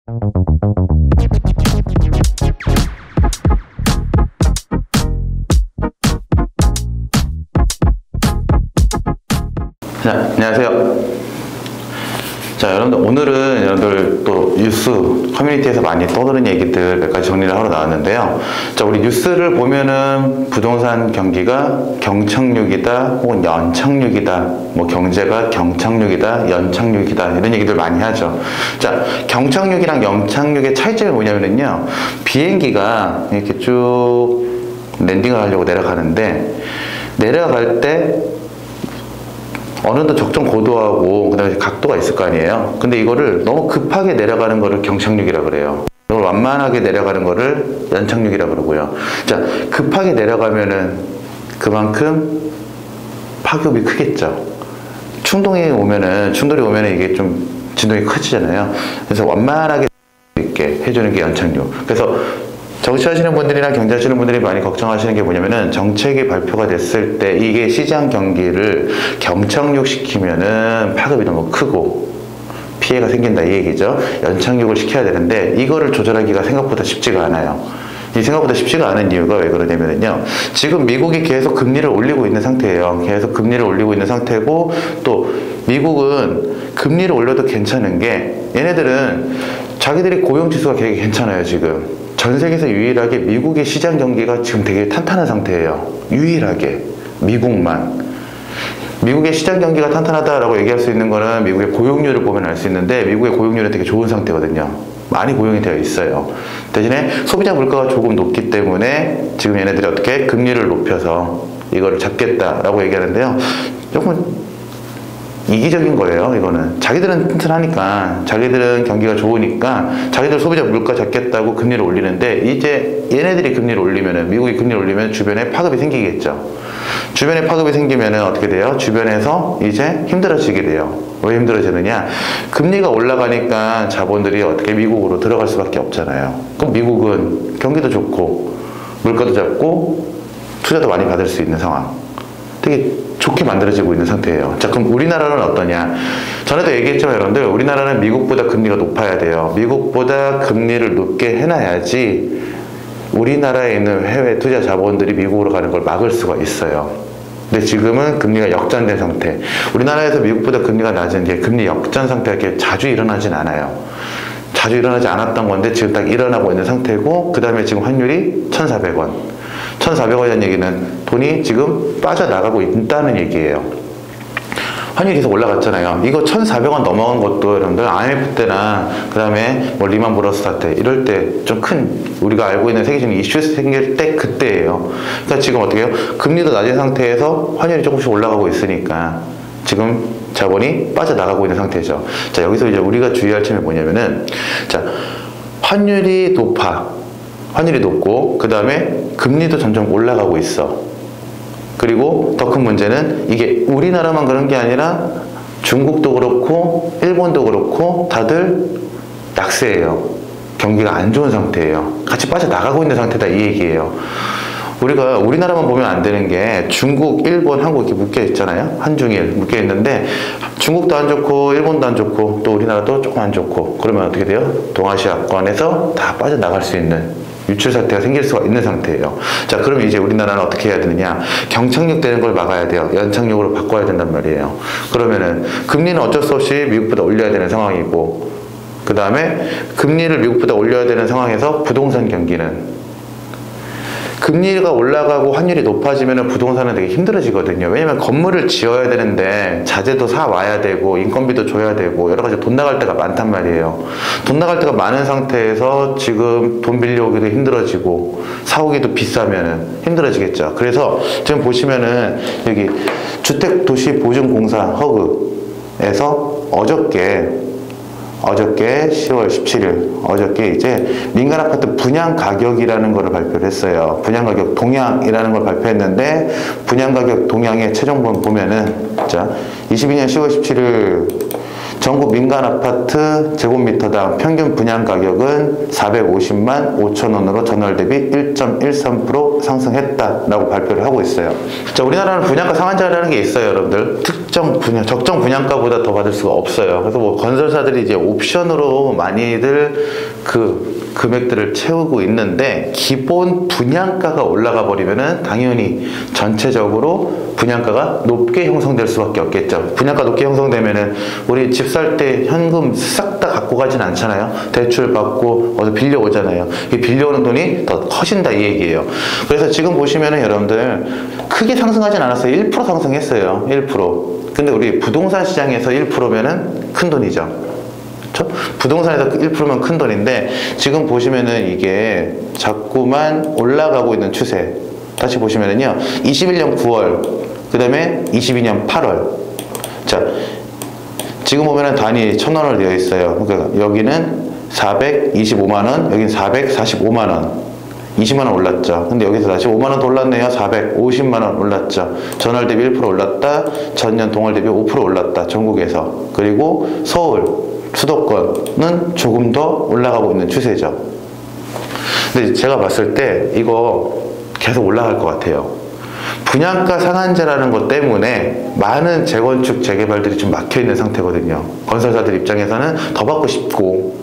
자, 안녕하세요. 자, 여러분들 오늘은 여러분들 또 뉴스 커뮤니티에서 많이 떠드는 얘기들 몇 가지 정리를 하러 나왔는데요. 자, 우리 뉴스를 보면은 부동산 경기가 경착륙이다 혹은 연착륙이다, 뭐 경제가 경착륙이다 연착륙이다 이런 얘기들 많이 하죠. 자, 경착륙이랑 연착륙의 차이점이 뭐냐면요, 비행기가 이렇게 쭉 랜딩을 하려고 내려가는데, 내려갈 때 어느 정도 적정 고도하고 그 다음에 각도가 있을 거 아니에요. 근데 이거를 너무 급하게 내려가는 거를 경착륙이라 그래요. 이걸 완만하게 내려가는 거를 연착륙이라 그러고요. 자, 급하게 내려가면은 그만큼 파급이 크겠죠. 충돌이 오면은 이게 좀 진동이 커지잖아요. 그래서 완만하게 있게 해주는 게 연착륙. 그래서 정치하시는 분들이나 경제하시는 분들이 많이 걱정하시는 게 뭐냐면은, 정책이 발표가 됐을 때 이게 시장 경기를 경착륙 시키면은 파급이 너무 크고 피해가 생긴다 이 얘기죠. 연착륙을 시켜야 되는데 이거를 조절하기가 생각보다 쉽지가 않아요. 이 생각보다 쉽지가 않은 이유가 왜 그러냐면요, 지금 미국이 계속 금리를 올리고 있는 상태예요. 계속 금리를 올리고 있는 상태고, 또 미국은 금리를 올려도 괜찮은 게, 얘네들은 자기들이 고용지수가 되게 괜찮아요. 지금 전 세계에서 유일하게 미국의 시장 경기가 지금 되게 탄탄한 상태예요. 유일하게 미국만. 미국의 시장 경기가 탄탄하다라고 얘기할 수 있는 거는 미국의 고용률을 보면 알 수 있는데, 미국의 고용률은 되게 좋은 상태거든요. 많이 고용이 되어 있어요. 대신에 소비자 물가가 조금 높기 때문에 지금 얘네들이 어떻게 금리를 높여서 이거를 잡겠다라고 얘기하는데요, 조금 이기적인 거예요. 이거는 자기들은 튼튼하니까, 자기들은 경기가 좋으니까 자기들 소비자 물가 잡겠다고 금리를 올리는데, 이제 얘네들이 금리를 올리면은, 미국이 금리를 올리면 주변에 파급이 생기겠죠. 주변에 파급이 생기면은 어떻게 돼요? 주변에서 이제 힘들어지게 돼요. 왜 힘들어지느냐? 금리가 올라가니까 자본들이 어떻게 미국으로 들어갈 수밖에 없잖아요. 그럼 미국은 경기도 좋고 물가도 잡고 투자도 많이 받을 수 있는 상황, 되게 좋게 만들어지고 있는 상태예요. 자, 그럼 우리나라는 어떠냐? 전에도 얘기했지만 여러분들, 우리나라는 미국보다 금리가 높아야 돼요. 미국보다 금리를 높게 해놔야지 우리나라에 있는 해외 투자 자본들이 미국으로 가는 걸 막을 수가 있어요. 근데 지금은 금리가 역전된 상태. 우리나라에서 미국보다 금리가 낮은 게 금리 역전 상태가 이렇게 자주 일어나진 않아요. 자주 일어나지 않았던 건데 지금 딱 일어나고 있는 상태고, 그 다음에 지금 환율이 1,400원. 1,400원이라는 얘기는 돈이 지금 빠져나가고 있다는 얘기예요. 환율이 계속 올라갔잖아요. 이거 1,400원 넘어간 것도 여러분들 IMF 때나 그 다음에 뭐 리만 브러스 사태 이럴 때 좀 큰, 우리가 알고 있는 세계적인 이슈 생길 때 그때예요. 그러니까 지금 어떻게 해요? 금리도 낮은 상태에서 환율이 조금씩 올라가고 있으니까 지금 자본이 빠져나가고 있는 상태죠. 자, 여기서 이제 우리가 주의할 점이 뭐냐면은, 자, 환율이 높고 그 다음에 금리도 점점 올라가고 있어. 그리고 더 큰 문제는 이게 우리나라만 그런 게 아니라 중국도 그렇고 일본도 그렇고 다들 약세예요. 경기가 안 좋은 상태예요. 같이 빠져나가고 있는 상태다 이 얘기예요. 우리가 우리나라만 보면 안 되는 게, 중국, 일본, 한국 이렇게 묶여 있잖아요. 한중일 묶여 있는데 중국도 안 좋고 일본도 안 좋고 또 우리나라도 조금 안 좋고, 그러면 어떻게 돼요? 동아시아권에서 다 빠져나갈 수 있는 유출 사태가 생길 수가 있는 상태예요. 자, 그러면 이제 우리나라는 어떻게 해야 되느냐? 경착륙 되는 걸 막아야 돼요. 연착륙으로 바꿔야 된단 말이에요. 그러면은 금리는 어쩔 수 없이 미국보다 올려야 되는 상황이고, 그 다음에 금리를 미국보다 올려야 되는 상황에서 부동산 경기는, 금리가 올라가고 환율이 높아지면 부동산은 되게 힘들어지거든요. 왜냐면 건물을 지어야 되는데 자재도 사 와야 되고 인건비도 줘야 되고 여러 가지 돈 나갈 때가 많단 말이에요. 돈 나갈 때가 많은 상태에서 지금 돈 빌려오기도 힘들어지고 사오기도 비싸면은 힘들어지겠죠. 그래서 지금 보시면은 여기 주택도시보증공사 허그에서 어저께 10월 17일 어저께 이제 민간 아파트 분양 가격이라는 거를 발표를 했어요. 분양 가격 동향이라는 걸 발표했는데, 분양 가격 동향의 최종본 보면은, 자, 22년 10월 17일 전국 민간 아파트 제곱미터당 평균 분양 가격은 450만 5천 원으로 전월 대비 1.13% 상승했다라고 발표를 하고 있어요. 자, 우리나라는 분양가 상한제라는 게 있어요, 여러분들. 특정 분양, 적정 분양가보다 더 받을 수가 없어요. 그래서 뭐 건설사들이 이제 옵션으로 많이들 금액들을 채우고 있는데, 기본 분양가가 올라가 버리면은 당연히 전체적으로 분양가가 높게 형성될 수밖에 없겠죠. 분양가 높게 형성되면은 우리 집 살 때 현금 싹 다 갖고 가진 않잖아요. 대출 받고 어디 빌려오잖아요. 이 빌려오는 돈이 더 커진다 이 얘기예요. 그래서 지금 보시면은 여러분들 크게 상승하진 않았어요. 1% 상승했어요. 1%. 근데 우리 부동산 시장에서 1%면은 큰 돈이죠. 그렇죠? 부동산에서 1%면 큰 돈인데, 지금 보시면은 이게 자꾸만 올라가고 있는 추세. 다시 보시면은요, 21년 9월, 그 다음에 22년 8월. 자, 지금 보면은 단위 1,000원으로 되어 있어요. 그러니까 여기는 425만원, 여기는 445만원. 20만원 올랐죠. 근데 여기서 다시 5만원 더 올랐네요. 450만원 올랐죠. 전월 대비 1% 올랐다. 전년 동월 대비 5% 올랐다. 전국에서. 그리고 서울, 수도권은 조금 더 올라가고 있는 추세죠. 근데 제가 봤을 때 이거 계속 올라갈 것 같아요. 분양가 상한제라는 것 때문에 많은 재건축, 재개발들이 좀 막혀있는 상태거든요. 건설사들 입장에서는 더 받고 싶고,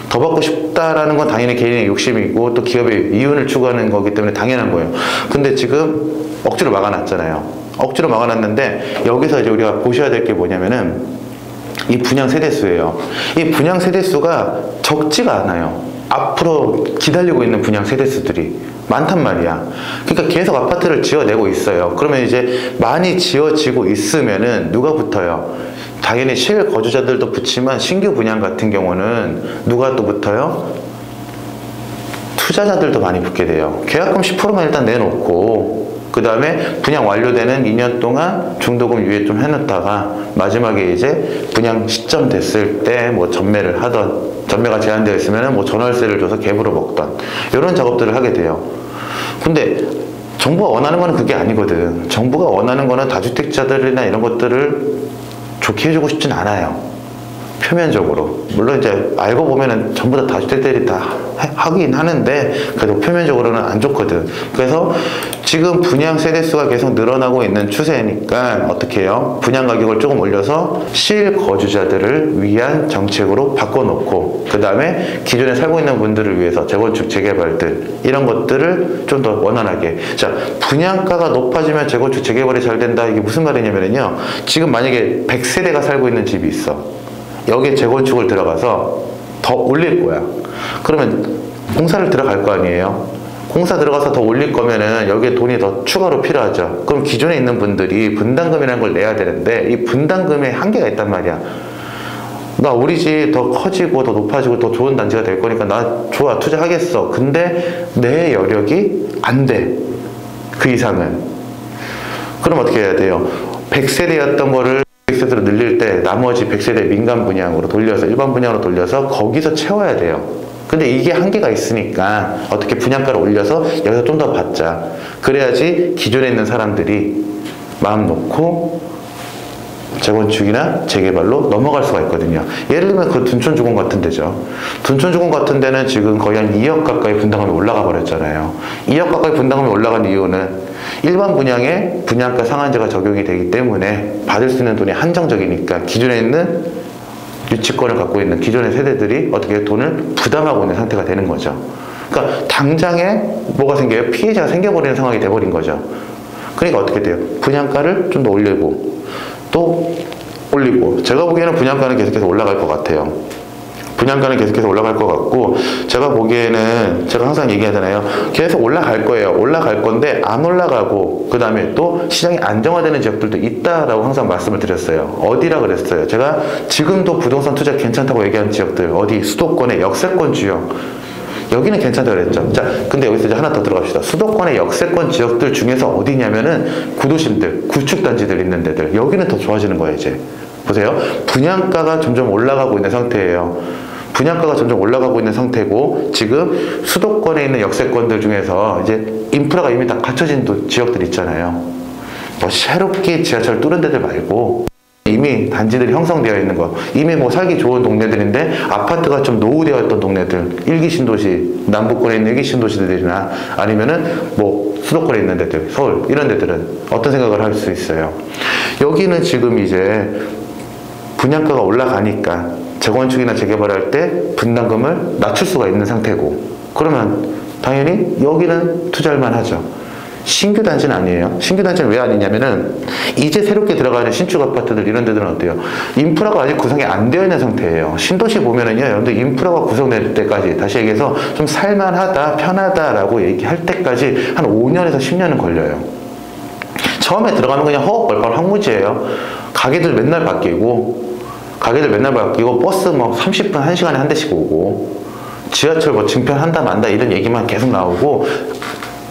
더 받고 싶다라는 건 당연히 개인의 욕심이고 또 기업의 이윤을 추구하는 거기 때문에 당연한 거예요. 근데 지금 억지로 막아놨잖아요. 억지로 막아놨는데, 여기서 이제 우리가 보셔야 될 게 뭐냐면은 이 분양 세대수예요. 이 분양 세대수가 적지가 않아요. 앞으로 기다리고 있는 분양 세대수들이 많단 말이야. 그러니까 계속 아파트를 지어내고 있어요. 그러면 이제 많이 지어지고 있으면은 누가 붙어요? 당연히 실거주자들도 붙지만 신규 분양 같은 경우는 누가 또 붙어요? 투자자들도 많이 붙게 돼요. 계약금 10%만 일단 내놓고, 그 다음에 분양 완료되는 2년 동안 중도금 유예 좀 해놓다가 마지막에 이제 분양 시점 됐을 때 뭐 전매를 하던, 전매가 제한되어 있으면 뭐 전월세를 줘서 갭으로 먹던 이런 작업들을 하게 돼요. 근데 정부가 원하는 거는 그게 아니거든. 정부가 원하는 거는 다주택자들이나 이런 것들을 좋게 해주고 싶진 않아요. 표면적으로. 물론 이제 알고 보면은 전부 다 다주택들이 다 하긴 하는데, 그래도 표면적으로는 안 좋거든. 그래서 지금 분양 세대수가 계속 늘어나고 있는 추세니까 어떻게 해요? 분양 가격을 조금 올려서 실거주자들을 위한 정책으로 바꿔놓고, 그 다음에 기존에 살고 있는 분들을 위해서 재건축, 재개발들 이런 것들을 좀 더 원활하게. 자, 분양가가 높아지면 재건축, 재개발이 잘 된다. 이게 무슨 말이냐면요, 지금 만약에 100세대가 살고 있는 집이 있어. 여기에 재건축을 들어가서 더 올릴 거야. 그러면 공사를 들어갈 거 아니에요? 공사 들어가서 더 올릴 거면은 여기에 돈이 더 추가로 필요하죠. 그럼 기존에 있는 분들이 분담금이라는 걸 내야 되는데, 이 분담금에 한계가 있단 말이야. 나 우리 집 더 커지고 더 높아지고 더 좋은 단지가 될 거니까 나 좋아, 투자하겠어. 근데 내 여력이 안 돼. 그 이상은. 그럼 어떻게 해야 돼요? 100세대였던 거를 100세대로 늘릴 때 나머지 100세대 민간 분양으로 돌려서, 일반 분양으로 돌려서 거기서 채워야 돼요. 근데 이게 한계가 있으니까 어떻게 분양가를 올려서 여기서 좀 더 받자. 그래야지 기존에 있는 사람들이 마음 놓고 재건축이나 재개발로 넘어갈 수가 있거든요. 예를 들면 그 둔촌주공 같은 데죠. 둔촌주공 같은 데는 지금 거의 한 2억 가까이 분담금이 올라가 버렸잖아요. 2억 가까이 분담금이 올라간 이유는 일반 분양에 분양가 상한제가 적용이 되기 때문에 받을 수 있는 돈이 한정적이니까 기존에 있는 유치권을 갖고 있는 기존의 세대들이 어떻게 돈을 부담하고 있는 상태가 되는 거죠. 그러니까 당장에 뭐가 생겨요? 피해자가 생겨버리는 상황이 돼버린 거죠. 그러니까 어떻게 돼요? 분양가를 좀 더 올리고 또 올리고. 제가 보기에는 분양가는 계속해서 올라갈 것 같아요. 분양가는 계속해서 올라갈 것 같고, 제가 보기에는 제가 항상 얘기하잖아요. 계속 올라갈 거예요. 올라갈 건데 안 올라가고, 그 다음에 또 시장이 안정화되는 지역들도 있다라고 항상 말씀을 드렸어요. 어디라 그랬어요? 제가 지금도 부동산 투자 괜찮다고 얘기한 지역들, 어디 수도권의 역세권 지역, 여기는 괜찮다고 그랬죠. 자, 근데 여기서 이제 하나 더 들어갑시다. 수도권의 역세권 지역들 중에서 어디냐면은 구도심들, 구축단지들 있는 데들, 여기는 더 좋아지는 거예요. 이제 보세요. 분양가가 점점 올라가고 있는 상태예요. 분양가가 점점 올라가고 있는 상태고, 지금 수도권에 있는 역세권들 중에서 이제 인프라가 이미 다 갖춰진 지역들 있잖아요. 뭐 새롭게 지하철 뚫은 데들 말고 이미 단지들이 형성되어 있는 거, 이미 뭐 살기 좋은 동네들인데 아파트가 좀 노후되어 있던 동네들, 일기 신도시, 남부권에 있는 일기 신도시들이나 아니면은 뭐 수도권에 있는 데들, 서울 이런 데들은 어떤 생각을 할 수 있어요? 여기는 지금 이제 분양가가 올라가니까 재건축이나 재개발할 때 분담금을 낮출 수가 있는 상태고, 그러면 당연히 여기는 투자할 만하죠. 신규 단지는 아니에요. 신규 단지는 왜 아니냐면은 이제 새롭게 들어가는 신축 아파트들 이런 데들은 어때요? 인프라가 아직 구성이 안 되어 있는 상태예요. 신도시 보면은요, 여러분들 인프라가 구성될 때까지, 다시 얘기해서 좀 살만하다, 편하다라고 얘기할 때까지 한 5년에서 10년은 걸려요. 처음에 들어가면 그냥 허허벌벌 황무지예요. 가게들 맨날 바뀌고 버스 뭐 30분, 1시간에 한 대씩 오고, 지하철 뭐 증편한다 만다 이런 얘기만 계속 나오고,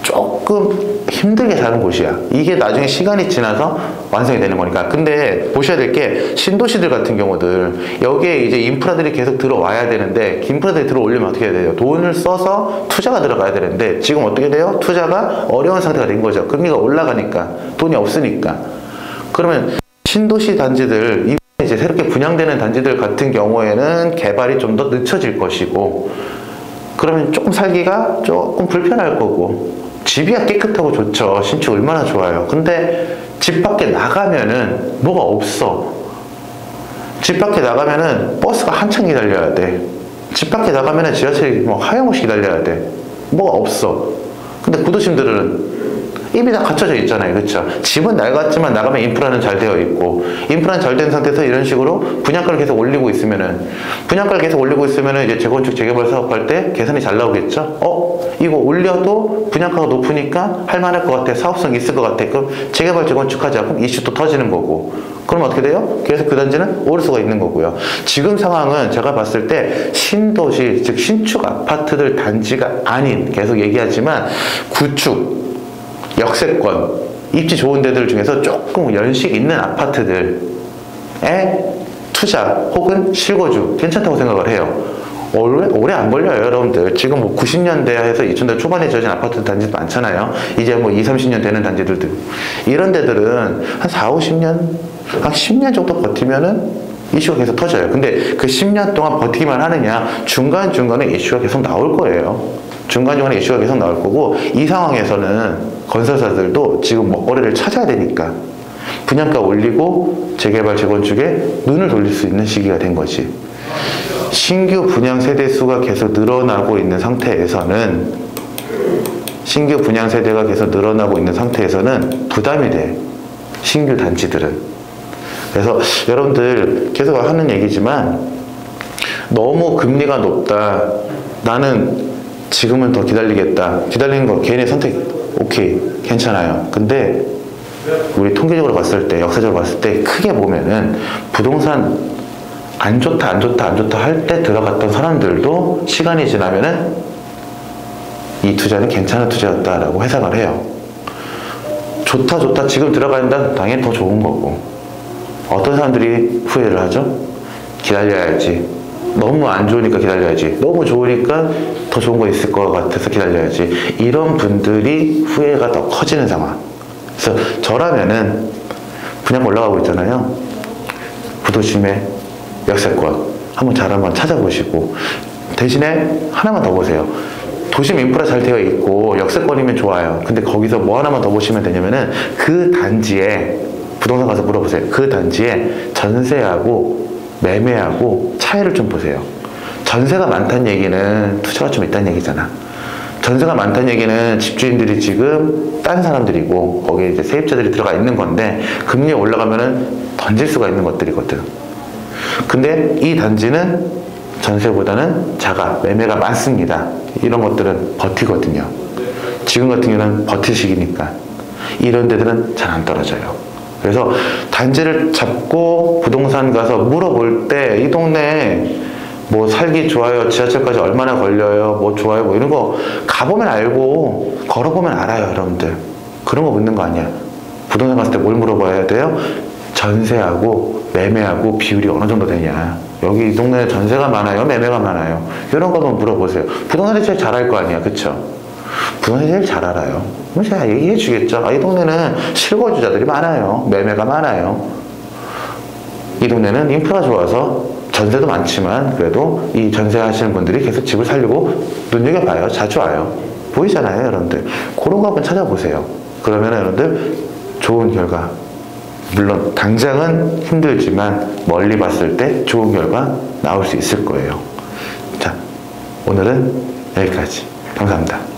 조금 힘들게 사는 곳이야. 이게 나중에 시간이 지나서 완성이 되는 거니까. 근데 보셔야 될 게, 신도시들 같은 경우들 여기에 이제 인프라들이 계속 들어와야 되는데, 인프라들이 들어오려면 어떻게 해야 돼요? 돈을 써서 투자가 들어가야 되는데, 지금 어떻게 돼요? 투자가 어려운 상태가 된 거죠. 금리가 올라가니까, 돈이 없으니까. 그러면 신도시 단지들, 이제 새롭게 분양되는 단지들 같은 경우에는 개발이 좀 더 늦춰질 것이고, 그러면 조금 살기가 조금 불편할 거고, 집이야 깨끗하고 좋죠. 신축 얼마나 좋아요. 근데 집 밖에 나가면은 뭐가 없어. 집 밖에 나가면은 버스가 한참 기다려야 돼. 집 밖에 나가면은 지하철이 뭐 하염없이 기다려야 돼. 뭐가 없어. 근데 구도심들은 이미 다 갖춰져 있잖아요. 그렇죠? 집은 낡았지만 나가면 인프라는 잘 되어 있고, 인프라는 잘 된 상태에서 이런 식으로 분양가를 계속 올리고 있으면은, 이제 재건축 재개발 사업할 때 계산이 잘 나오겠죠? 이거 올려도 분양가가 높으니까 할만할 것 같아, 사업성이 있을 것 같아, 그럼 재개발 재건축하자. 그럼 이슈도 터지는 거고, 그럼 어떻게 돼요? 계속 그 단지는 오를 수가 있는 거고요. 지금 상황은 제가 봤을 때 신도시, 즉 신축 아파트들 단지가 아닌, 계속 얘기하지만 구축, 역세권, 입지 좋은 데들 중에서 조금 연식 있는 아파트들에 투자 혹은 실거주 괜찮다고 생각을 해요. 오래 안 걸려요, 여러분들. 지금 뭐 90년대 해서 2000대 초반에 지어진 아파트 단지도 많잖아요. 이제 뭐 20, 30년 되는 단지들도. 이런 데들은 한 4, 50년, 한 10년 정도 버티면은 이슈가 계속 터져요. 근데 그 10년 동안 버티기만 하느냐, 중간중간에 이슈가 계속 나올 거예요. 중간중간에 이슈가 계속 나올 거고, 이 상황에서는 건설사들도 지금 먹거리를 찾아야 되니까 분양가 올리고 재개발 재건축에 눈을 돌릴 수 있는 시기가 된 거지. 신규 분양 세대 수가 계속 늘어나고 있는 상태에서는, 부담이 돼, 신규 단지들은. 그래서 여러분들 계속 하는 얘기지만, 너무 금리가 높다, 나는 지금은 더 기다리겠다, 기다리는 거 개인의 선택, 오케이, 괜찮아요. 근데 우리 통계적으로 봤을 때, 역사적으로 봤을 때 크게 보면은 부동산 안 좋다 할 때 들어갔던 사람들도 시간이 지나면은 이 투자는 괜찮은 투자였다라고 해석을 해요. 좋다 지금 들어간다면 당연히 더 좋은 거고, 어떤 사람들이 후회를 하죠? 기다려야지, 너무 안 좋으니까 기다려야지, 너무 좋으니까 더 좋은 거 있을 것 같아서 기다려야지, 이런 분들이 후회가 더 커지는 상황. 그래서 저라면은 분양 올라가고 있잖아요. 구도심에 역세권 한번 찾아보시고, 대신에 하나만 더 보세요. 도심 인프라 잘 되어 있고 역세권이면 좋아요. 근데 거기서 뭐 하나만 더 보시면 되냐면은, 그 단지에 부동산 가서 물어보세요. 그 단지에 전세하고 매매하고 차이를 좀 보세요. 전세가 많다는 얘기는 투자가 좀 있다는 얘기잖아. 전세가 많다는 얘기는 집주인들이 지금 딴 사람들이고, 거기에 이제 세입자들이 들어가 있는 건데, 금리 올라가면은 던질 수가 있는 것들이거든. 근데 이 단지는 전세보다는 매매가 많습니다. 이런 것들은 버티거든요. 지금 같은 경우는 버틸 시기니까 이런 데들은 잘 안 떨어져요. 그래서 단지를 잡고 부동산 가서 물어볼 때, 이 동네에 뭐 살기 좋아요, 지하철까지 얼마나 걸려요, 뭐 좋아요, 뭐 이런 거 가보면 알고, 걸어보면 알아요, 여러분들. 그런 거 묻는 거 아니야. 부동산 갔을 때 뭘 물어봐야 돼요? 전세하고 매매하고 비율이 어느 정도 되냐, 여기 이 동네에 전세가 많아요, 매매가 많아요, 이런 거만 물어보세요. 부동산이 제일 잘 알 거 아니야, 그쵸? 부동산이 제일 잘 알아요. 그럼 제가 얘기해 주겠죠. 이 동네는 실거주자들이 많아요, 매매가 많아요. 이 동네는 인프라 좋아서 전세도 많지만 그래도 이 전세 하시는 분들이 계속 집을 살려고 눈여겨봐요. 자주 와요. 보이잖아요, 여러분들. 그런 거 한번 찾아보세요. 그러면 여러분들 좋은 결과, 물론 당장은 힘들지만 멀리 봤을 때 좋은 결과 나올 수 있을 거예요. 자, 오늘은 여기까지. 감사합니다.